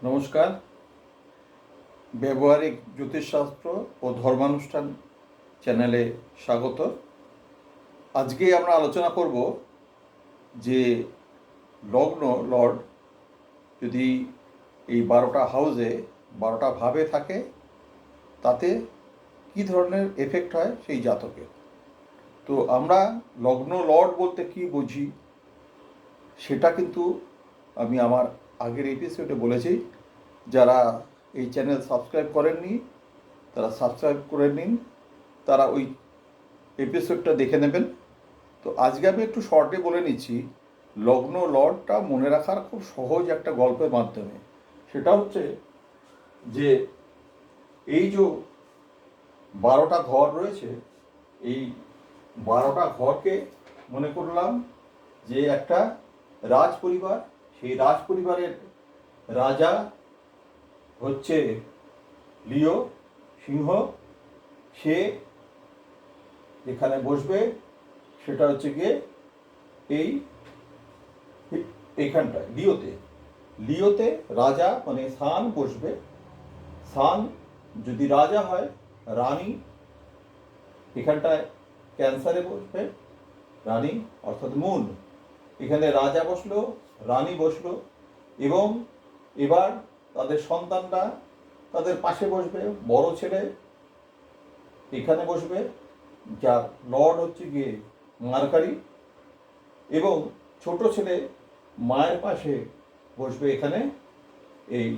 নমস্কার। ব্যবহারিক জ্যোতিষশাস্ত্র ও ধর্মানুষ্ঠান চ্যানেলে স্বাগত। আজকে আমরা আলোচনা করব যে লগ্ন লর্ড যদি এই 12টা হাউসে 12টা ভাবে থাকে তাতে কি ধরনের এফেক্ট হয় সেই জাতকে। তো আমরা লগ্ন লর্ড বলতে কি বুঝি সেটা কিন্তু আমি আমার আগের এপিসোডে বলেছি। যারা এই চ্যানেল সাবস্ক্রাইব করেননি তারা সাবস্ক্রাইব করে নিন, তারা ওই এপিসোডটা দেখে নেবেন। তো আজকে আমি একটু শর্টে বলে নিচ্ছি লগ্ন লর্ডটা মনে রাখার খুব সহজ একটা গল্পের মাধ্যমে। সেটা হচ্ছে যে এই যে 12টা ঘর রয়েছে, এই 12টা ঘরকে মনে করলাম যে একটা রাজ পরিবার। সেই রাজ পরিবারের রাজা হচ্ছে লিও সিংহ। সে এখানে বসবে, সেটা হচ্ছে গিয়ে এইখানটায় লিওতে। লিওতে রাজা মানে সান বসবে। সান যদি রাজা হয়, রানী এখানটায় ক্যান্সারে বসবে, রানী অর্থাৎ মুন। এখানে রাজা বসলো, রানী বসলো, এবং এবার তাদের সন্তানরা তাদের পাশে বসবে। বড় ছেলে এখানে বসবে, যার লর্ড হচ্ছে গিয়ে মার্কারি, এবং ছোট ছেলে মায়ের পাশে বসবে এখানে এই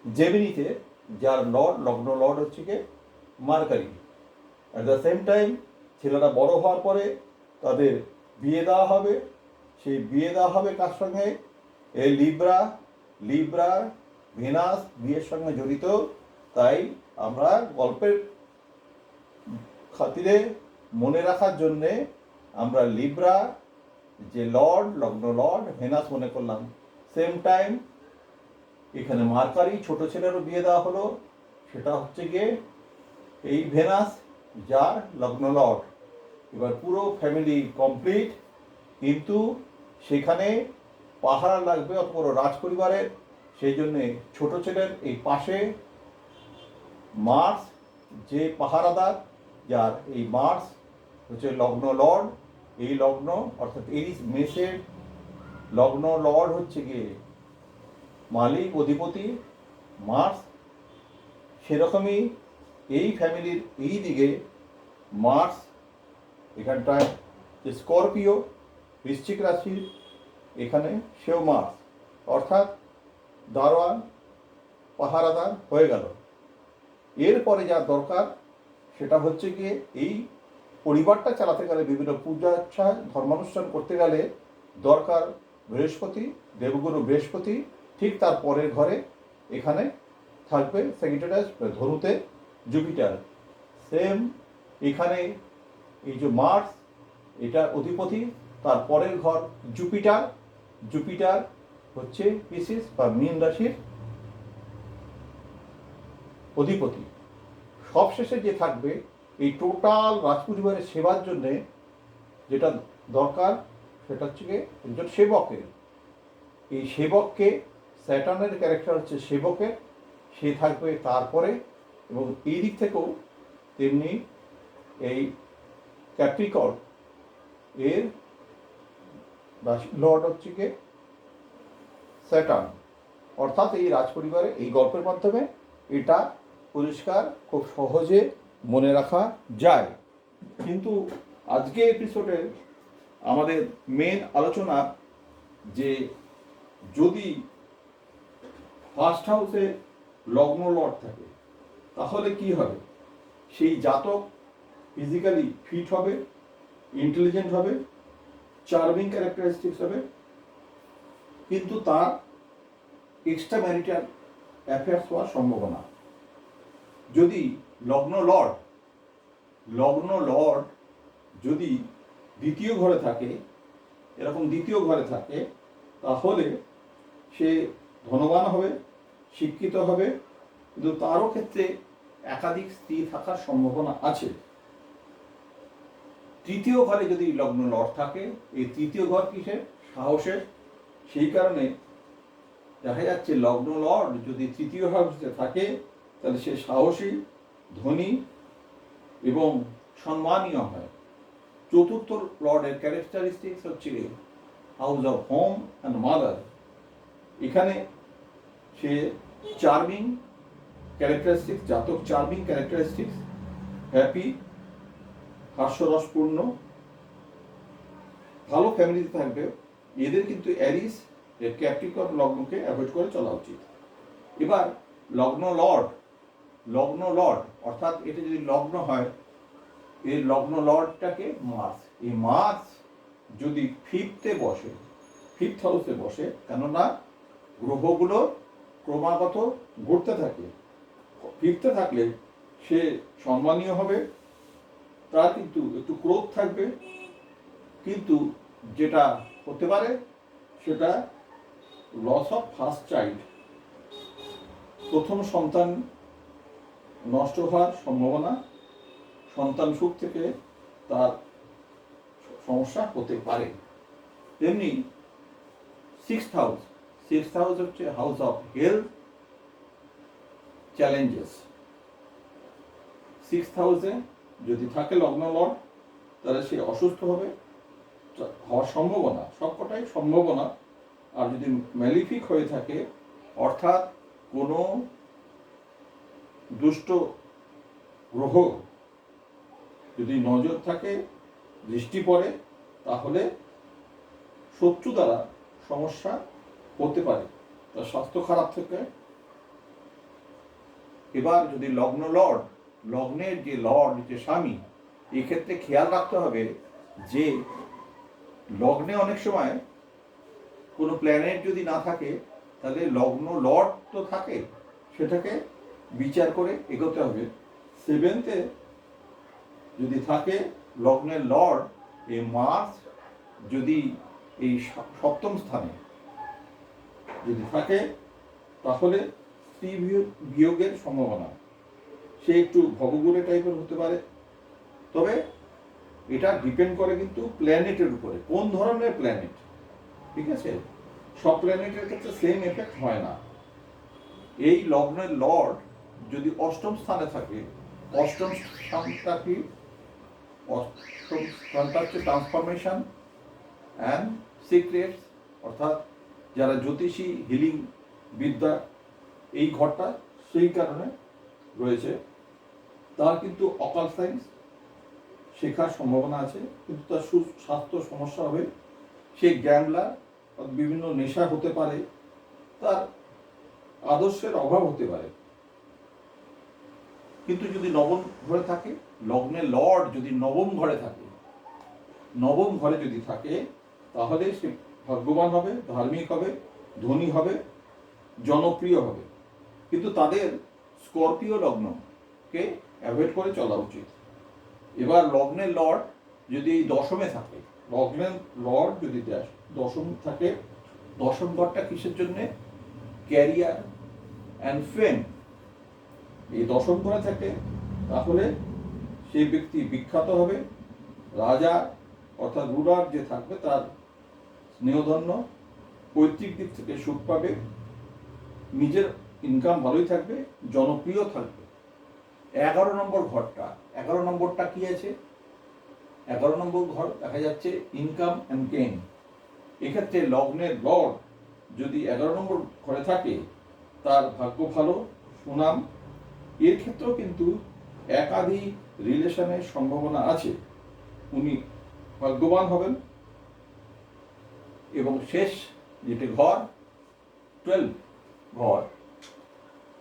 জেমিনিতে, যার লর্ড লগ্ন লর্ড হচ্ছে গিয়ে mercury. At the same time ছেলেরা বড় হওয়ার পরে তাদের বিয়ে দেওয়া হবে। সেই বিয়ে দেওয়া হবে কার সঙ্গে? এই লিব্রা ভেনাস বিয়ের সঙ্গে জড়িত। তাই আমরা গল্পের খাতিরে মনে রাখার জন্যে আমরা লিব্রা যে লর্ড লগ্ন লর্ড ভেনাস মনে করলাম। সেম টাইম এখানে মার্কারি ছোট ছেলেরও বিয়ে দেওয়া হলো, সেটা হচ্ছে গিয়ে এই ভেনাস, যার লগ্ন লর্ড। এবার পুরো ফ্যামিলি কমপ্লিট, কিন্তু সেখানে পাহারা লাগবে অত বড় রাজ পরিবারের। সেই জন্যে ছোট ছেলের এই পাশে মার্স যে পাহারাদার, যার এই মার্স হচ্ছে লগ্ন লর্ড। এই লগ্ন অর্থাৎ এরিস মেষের লগ্ন লর্ড হচ্ছে গিয়ে মালিক অধিপতি মার্স। সেরকমই এই ফ্যামিলির এই দিকে মার্স এখানটায় যে স্করপিও বৃশ্চিক রাশির, এখানে সেও মার্স, অর্থাৎ দারোয়ান পাহারাদার হয়ে গেল। এরপরে যা দরকার সেটা হচ্ছে গিয়ে এই পরিবারটা চালাতে গেলে, বিভিন্ন পূজা আচ্ছা ধর্মানুষ্ঠান করতে গেলে দরকার বৃহস্পতি, দেবগুরু বৃহস্পতি। ঠিক তার পরের ঘরে এখানে থাকবে সেক্রেটারিয়াস ধনুতে জুপিটার। সেম এখানে এই যে মার্স এটা অধিপতি, তার পরের ঘর জুপিটার। জুপিটার হচ্ছে পিসিস বা মীন রাশির অধিপতি। সবশেষে যে থাকবে এই টোটাল রাজপরিবারের সেবার জন্যে যেটা দরকার সেটা হচ্ছে গিয়ে একজন সেবকের। এই সেবককে, স্যাটার্নের ক্যারেক্টার হচ্ছে সেবকের, সে থাকবে তারপরে। এবং এই দিক থেকেও তেমনি এই ক্যাপ্রিকর্ন এর লর্ড হচ্ছে গিয়ে স্যাটার্ন। অর্থাৎ এই রাজপরিবারে এই গল্পের মাধ্যমে এটা পরিষ্কার খুব সহজে মনে রাখা যায়। কিন্তু আজকে এপিসোডে আমাদের মেন আলোচনা যে যদি ফার্স্ট হাউসে লগ্ন লর্ড থাকে তাহলে কি হবে? সেই জাতক ফিজিক্যালি ফিট হবে, ইন্টেলিজেন্ট হবে, চার্মিং ক্যারেক্টারিস্টিক্স হবে, কিন্তু তার এক্সট্রা ম্যারিটাল অ্যাফেয়ার্স হওয়ার সম্ভাবনা। যদি লগ্ন লর্ড যদি দ্বিতীয় ঘরে থাকে, এরকম দ্বিতীয় ঘরে থাকে, তাহলে সে ধনবান হবে, শিক্ষিত হবে, কিন্তু তারও ক্ষেত্রে একাধিক স্ত্রী থাকার সম্ভাবনা আছে। তৃতীয় ঘরে যদি লগ্ন লর্ড থাকে, এই তৃতীয় ঘর কিসের? সাহসের। সেই কারণে দেখা যাচ্ছে লগ্ন লর্ড যদি তৃতীয় হাউসে থাকে তাহলে সে সাহসী, ধনী এবং সম্মানীয় হয়। চতুর্থ লর্ডের ক্যারেক্টারিস্টিক্স হচ্ছে house of home and mother. এখানে সে চার্মিং ক্যারেক্টারিস্টিক্স, জাতক চার্মিং ক্যারেক্টারিস্টিক্স, হ্যাপি, হাস্যরসপূর্ণ, ভালো ফ্যামিলিতে থাকবে। এদের কিন্তু অ্যারিস এর ক্যাপ্রিকর্ন লগ্নকে অ্যাভয়েড করে চলা উচিত। এবার লগ্ন লর্ড অর্থাৎ এটা যদি লগ্ন হয়, এই লগ্ন লর্ডটাকে মার্স, এই মার্স যদি ফিফথ হাউসে বসে, কেননা গ্রহগুলো ক্রমাগত ঘুরতে থাকে, ফিফথে থাকলে সে সম্মানীয় হবে, তার কিন্তু একটু ক্রোধ থাকবে, কিন্তু যেটা হতে পারে সেটা লস অফ ফার্স্ট চাইল্ড, প্রথম সন্তান নষ্ট হওয়ার সম্ভাবনা, সন্তান সুখ থেকে তার সমস্যা হতে পারে। তেমনি সিক্সথ হাউস হচ্ছে house of health challenges. Sixth হাউসে যদি থাকে লগ্ন লর্ড, তাহলে সে অসুস্থ হওয়ার সম্ভাবনা, সবকটাই সম্ভাবনা। আর যদি ম্যালিফিক হয়ে থাকে, অর্থাৎ কোনো দুষ্ট গ্রহ যদি নজর থাকে, দৃষ্টি পড়ে, তাহলে শত্রু দ্বারা সমস্যা হতে পারে, তার স্বাস্থ্য খারাপ থেকে। এবার যদি লগ্নের যে লর্ড, যে স্বামী, এক্ষেত্রে খেয়াল রাখতে হবে যে লগ্নে অনেক সময় কোনো প্ল্যানেট যদি না থাকে, তাহলে লগ্ন লর্ড তো থাকে, সেটাকে বিচার করে এগোতে হবে। সেভেন্থে যদি থাকে লগ্নের লর্ড, এই মার্স যদি এই সপ্তম স্থানে যদি থাকে, তাহলে স্ত্রী বিয়োগের সম্ভাবনা, সে একটু ভবঘুরে টাইপের হতে পারে। তবে এটা ডিপেন্ড করে কিন্তু প্ল্যানেটের উপরে, কোন ধরনের প্ল্যানেট, ঠিক আছে? সব প্ল্যানেটের ক্ষেত্রে সেম এফেক্ট হয় না। এই লগ্নের লর্ড যদি অষ্টম স্থানে থাকে, অষ্টম স্থানটা কি? অষ্টম স্থানটা হচ্ছে ট্রান্সফরমেশন অ্যান্ড সিক্রেটস, অর্থাৎ যারা জ্যোতিষী, হিলিং বিদ্যা, এই ঘরটা সেই কারণে রয়েছে। তার কিন্তু অকাল সায়েন্স শেখার সম্ভাবনা আছে, কিন্তু তার সুস্বাস্থ্য সমস্যা হবে। সে গ্যামলার, বিভিন্ন নেশা হতে পারে, তার আদর্শের অভাব হতে পারে। কিন্তু যদি নবম ঘরে থাকে, লগ্নের লর্ড যদি নবম ঘরে যদি থাকে, তাহলে সে ভাগ্যবান হবে, ধার্মিক হবে, ধনী হবে, জনপ্রিয় হবে। কিন্তু তাদের স্করপিও লগ্নকে অ্যাভয়েড করে চলা উচিত। এবার লগ্নের লর্ড যদি এই দশমে থাকে, লগ্নের লর্ড যদি দশম থাকে, দশম ঘরটা কিসের জন্যে? ক্যারিয়ার অ্যান্ড ফেম। এই দশম ঘরে থাকে, তাহলে সেই ব্যক্তি বিখ্যাত হবে, রাজা অর্থাৎ রুলার যে থাকবে তার স্নেহধন্য, পৈতৃক দিক থেকে সুখ পাবে, নিজের ইনকাম ভালোই থাকবে, জনপ্রিয় থাকবে। 11 নম্বরটা কি আছে? 11 নম্বর ঘর দেখা যাচ্ছে ইনকাম অ্যান্ড গেইন। এক্ষেত্রে লগ্নের লর্ড যদি 11 নম্বর ঘরে থাকে, তার ভাগ্য ভালো, সুনাম, এর ক্ষেত্রেও কিন্তু একাধিক রিলেশনের সম্ভাবনা আছে, উনি ভাগ্যবান হবেন। এবং শেষ যেটি ঘর,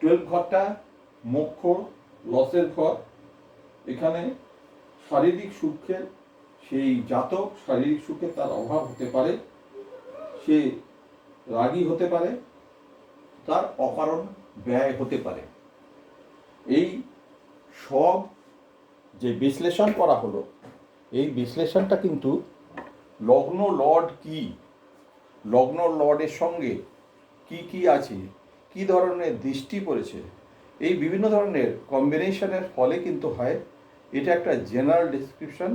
12 ঘরটা মোক্ষ, লসের ঘর। এখানে শারীরিক সুখের, সেই জাতক শারীরিক সুখে তার অভাব হতে পারে, সে রাগী হতে পারে, তার অকারণ ব্যয় হতে পারে। এই সব যে বিশ্লেষণ করা হলো, এই বিশ্লেষণটা কিন্তু লগ্ন লর্ড কি, লগ্ন লর্ডের সঙ্গে কি কি আছে, কি ধরনের দৃষ্টি পড়েছে, এই বিভিন্ন ধরনের কম্বিনেশনের ফলে কিন্তু হয়। এটা একটা জেনারেল ডেসক্রিপশন।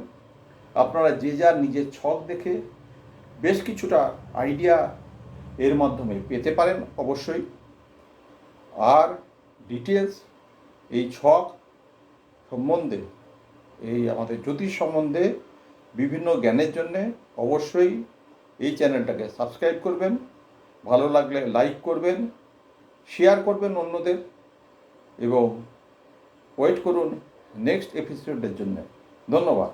আপনারা যে যার নিজের ছক দেখে বেশ কিছুটা আইডিয়া এর মাধ্যমে পেতে পারেন অবশ্যই। আর ডিটেলস এই ছক সম্বন্ধে, এই আমাদের জ্যোতিষ সম্বন্ধে বিভিন্ন জ্ঞানের জন্যে অবশ্যই এই চ্যানেলটাকে সাবস্ক্রাইব করবেন, ভালো লাগলে লাইক করবেন, শেয়ার করবেন অন্যদের, এবং ওয়েট করুন নেক্সট এপিসোডের জন্য। ধন্যবাদ।